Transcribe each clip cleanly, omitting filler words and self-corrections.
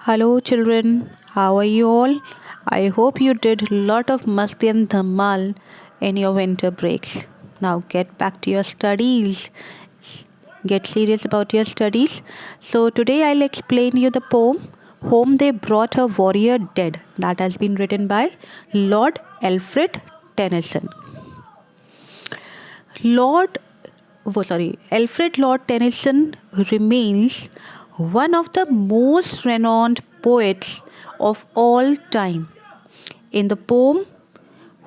Hello children, how are you all? I hope you did lot of masti and dhamal in your winter breaks. Now get back to your studies. Get serious about your studies. So today I'll explain you the poem Home They Brought a Warrior Dead that has been written by Lord Alfred Tennyson. Lord Alfred Lord Tennyson remains one of the most renowned poets of all time. In the poem,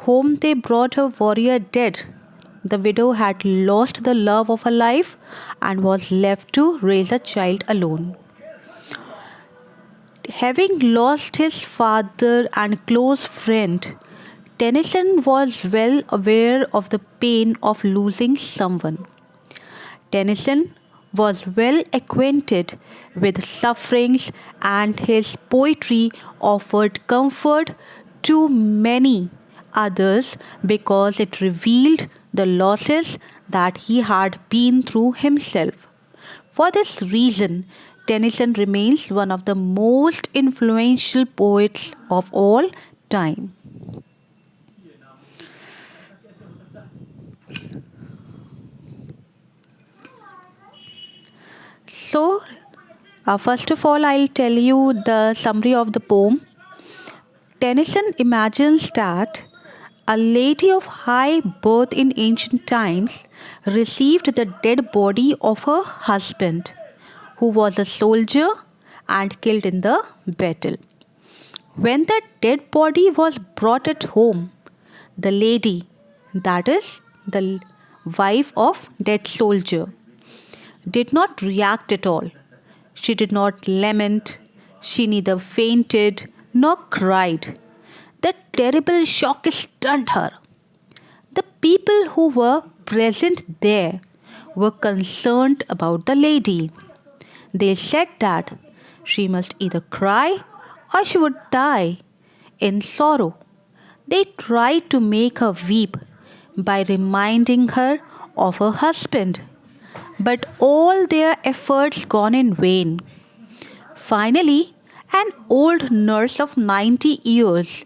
Home They Brought Her Warrior Dead, the widow had lost the love of her life and was left to raise a child alone. Having lost his father and close friend, Tennyson was well aware of the pain of losing someone. Tennyson was well acquainted with sufferings, and his poetry offered comfort to many others because it revealed the losses that he had been through himself. For this reason, Tennyson remains one of the most influential poets of all time. So, first of all, I'll tell you the summary of the poem. Tennyson imagines that a lady of high birth in ancient times received the dead body of her husband, who was a soldier and killed in the battle. When the dead body was brought at home, the lady, that is, the wife of dead soldier, did not react at all. She did not lament, she neither fainted nor cried. The terrible shock stunned her. The people who were present there were concerned about the lady. They said that she must either cry or she would die in sorrow. They tried to make her weep by reminding her of her husband, but all their efforts gone in vain. Finally, an old nurse of 90 years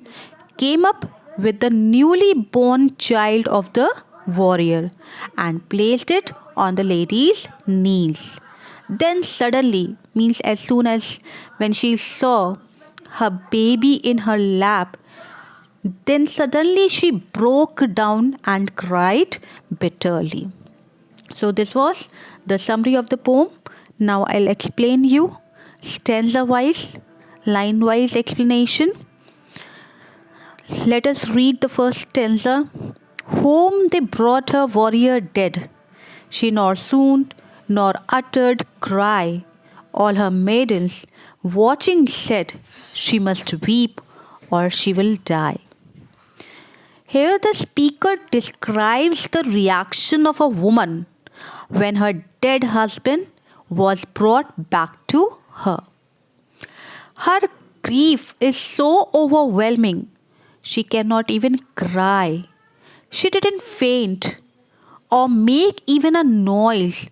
came up with the newly born child of the warrior and placed it on the lady's knees. Then suddenly, means as soon as when she saw her baby in her lap, then suddenly she broke down and cried bitterly. So this was the summary of the poem. Now I'll explain you stanza wise, line wise explanation. Let us read the first stanza. Home they brought her warrior dead. She nor swooned nor uttered cry. All her maidens watching said, she must weep or she will die. Here the speaker describes the reaction of a woman when her dead husband was brought back to her. Her grief is so overwhelming, she cannot even cry. She didn't faint or make even a noise.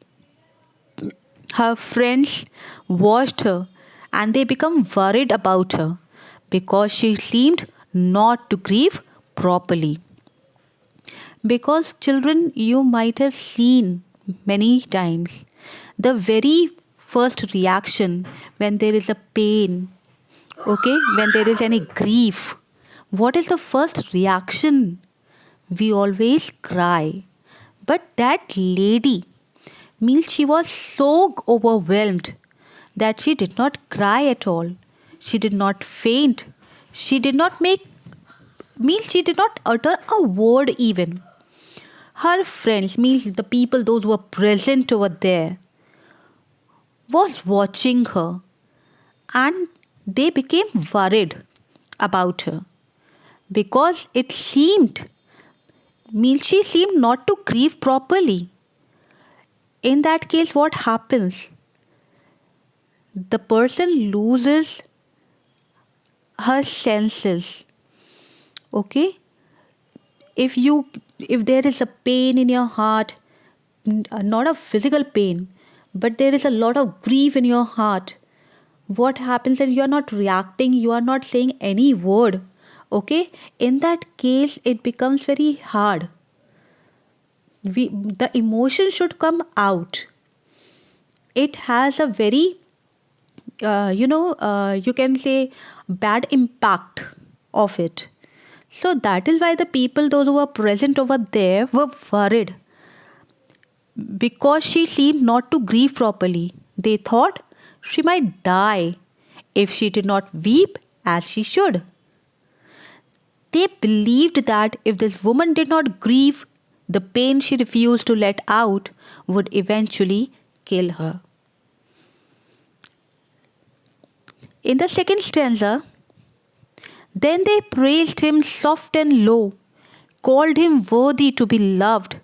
Her friends watched her and they become worried about her because she seemed not to grieve properly. Because children, you might have seen many times the very first reaction when there is a pain, okay, when there is any grief, what is the first reaction? We always cry. But that lady means she was so overwhelmed that she did not cry at all. She did not faint. She did not make means she did not utter a word even. Her friends, means the people those who were present over there, was watching her and they became worried about her because it seemed means she seemed not to grieve properly. In that case, what happens? The person loses her senses. Okay? If you if there is a pain in your heart, not a physical pain, but there is a lot of grief in your heart, what happens and you are not reacting, you are not saying any word, okay, in that case it becomes very hard. The emotion should come out. It has a very you can say bad impact of it. So that is why the people, those who were present over there, were worried because she seemed not to grieve properly. They thought she might die if she did not weep as she should. They believed that if this woman did not grieve, the pain she refused to let out would eventually kill her. In the second stanza, then they praised him soft and low, called him worthy to be loved,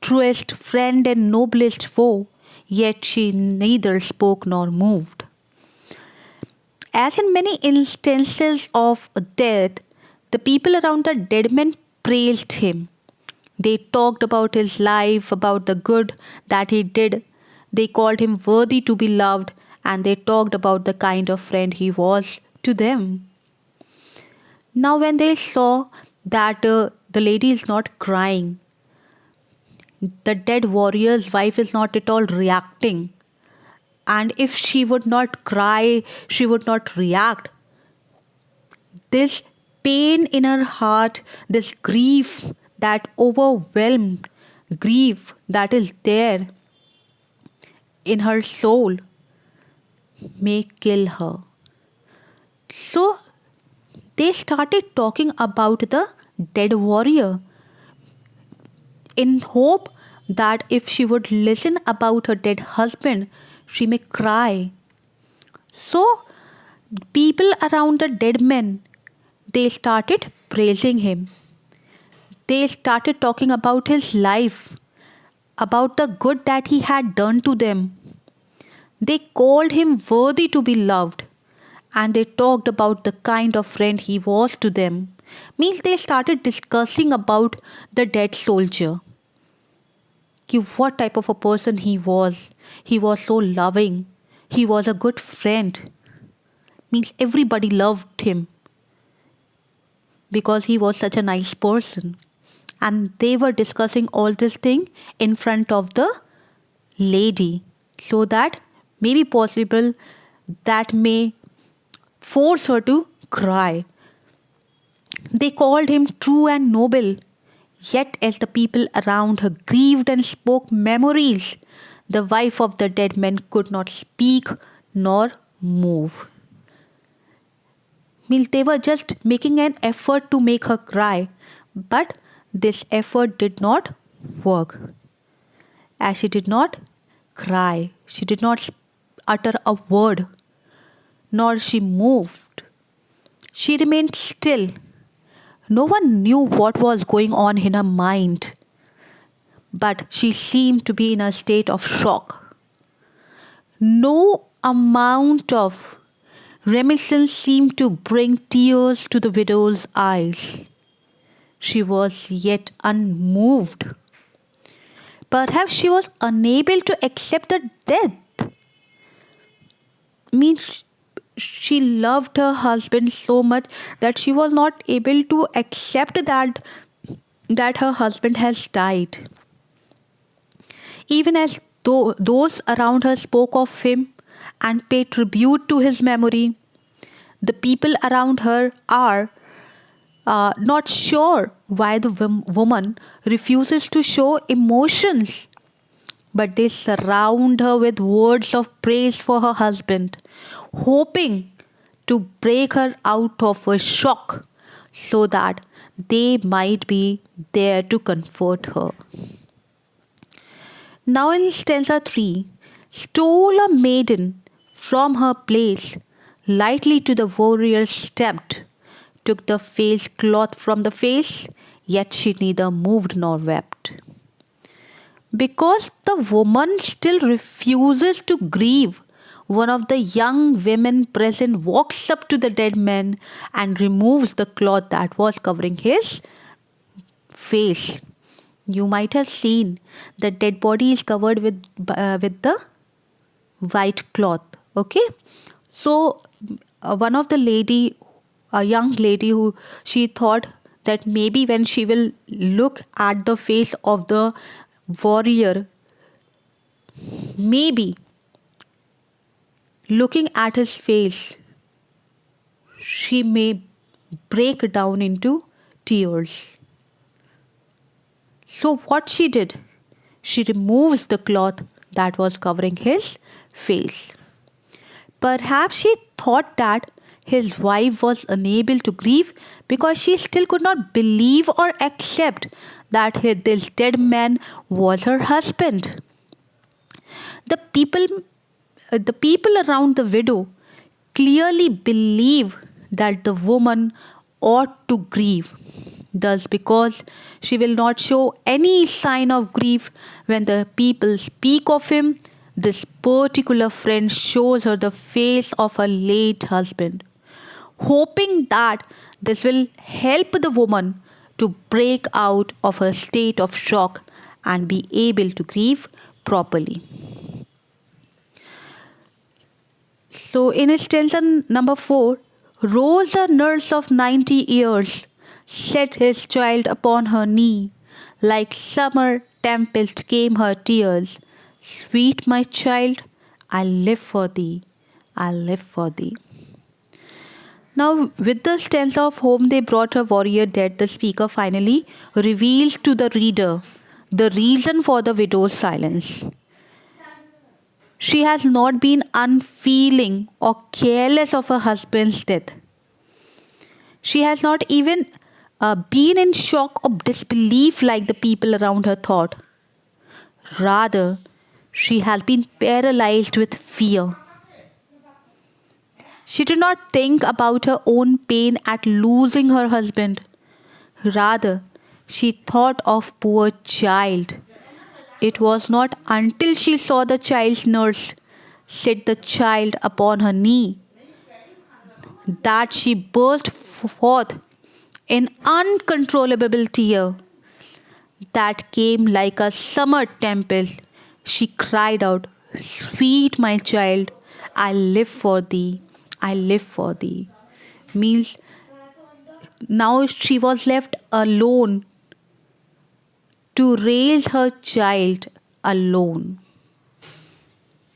truest friend and noblest foe, yet she neither spoke nor moved. As in many instances of death, the people around the dead man praised him. They talked about his life, about the good that he did. They called him worthy to be loved, and they talked about the kind of friend he was to them. Now, when they saw that the lady is not crying, the dead warrior's wife is not at all reacting, and if she would not cry, she would not react, this pain in her heart, this grief, that overwhelmed grief that is there in her soul, may kill her. So they started talking about the dead warrior in hope that if she would listen about her dead husband, she may cry. So people around the dead man, they started praising him. They started talking about his life, about the good that he had done to them. They called him worthy to be loved, and they talked about the kind of friend he was to them. Means they started discussing about the dead soldier. Ki what type of a person he was. He was so loving. He was a good friend. Means everybody loved him because he was such a nice person. And they were discussing all this thing in front of the lady, so that maybe possible that may force her to cry. They called him true and noble. Yet, as the people around her grieved and spoke memories, the wife of the dead man could not speak nor move. Means they were just making an effort to make her cry, but this effort did not work. As she did not cry, she did not utter a word, nor she moved. She remained still. No one knew what was going on in her mind, but she seemed to be in a state of shock. No amount of reminiscence seemed to bring tears to the widow's eyes. She was yet unmoved. Perhaps she was unable to accept the death. Means she loved her husband so much that she was not able to accept that her husband has died. Even as those around her spoke of him and paid tribute to his memory, the people around her are not sure why the woman refuses to show emotions, but they surround her with words of praise for her husband, hoping to break her out of her shock so that they might be there to comfort her. Now in stanza 3, stole a maiden from her place, lightly to the warrior stepped, took the face cloth from the face, yet she neither moved nor wept. Because the woman still refuses to grieve, one of the young women present walks up to the dead man and removes the cloth that was covering his face. You might have seen the dead body is covered with the white cloth. Okay, So one of the lady, a young lady, who she thought that maybe when she will look at the face of the warrior, maybe looking at his face, she may break down into tears. So what she did, she removes the cloth that was covering his face. Perhaps she thought that his wife was unable to grieve because she still could not believe or accept that this dead man was her husband. The people, the people around the widow clearly believe that the woman ought to grieve. Thus, because she will not show any sign of grief when the people speak of him, this particular friend shows her the face of her late husband, hoping that this will help the woman to break out of her state of shock and be able to grieve properly. So, in stanza number 4, Rose, a nurse of 90 years, set his child upon her knee. Like summer tempest came her tears. Sweet my child, I live for thee, I live for thee. Now, with the stanza of Home They Brought a Warrior Dead, the speaker finally reveals to the reader the reason for the widow's silence. She has not been unfeeling or careless of her husband's death. She has not even been in shock or disbelief like the people around her thought. Rather, she has been paralyzed with fear. She did not think about her own pain at losing her husband. Rather, she thought of poor child. It was not until she saw the child's nurse set the child upon her knee that she burst forth in uncontrollable tear that came like a summer tempest. She cried out, Sweet my child, I live for thee, I live for thee. Means now she was left alone to raise her child alone.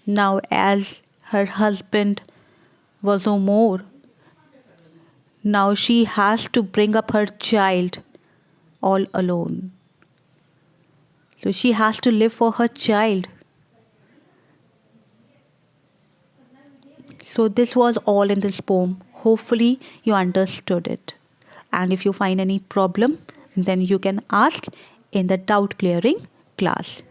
Now, as her husband was no more, now she has to bring up her child all alone. So she has to live for her child. So this was all in this poem. Hopefully you understood it. And if you find any problem, then you can ask in the doubt clearing class.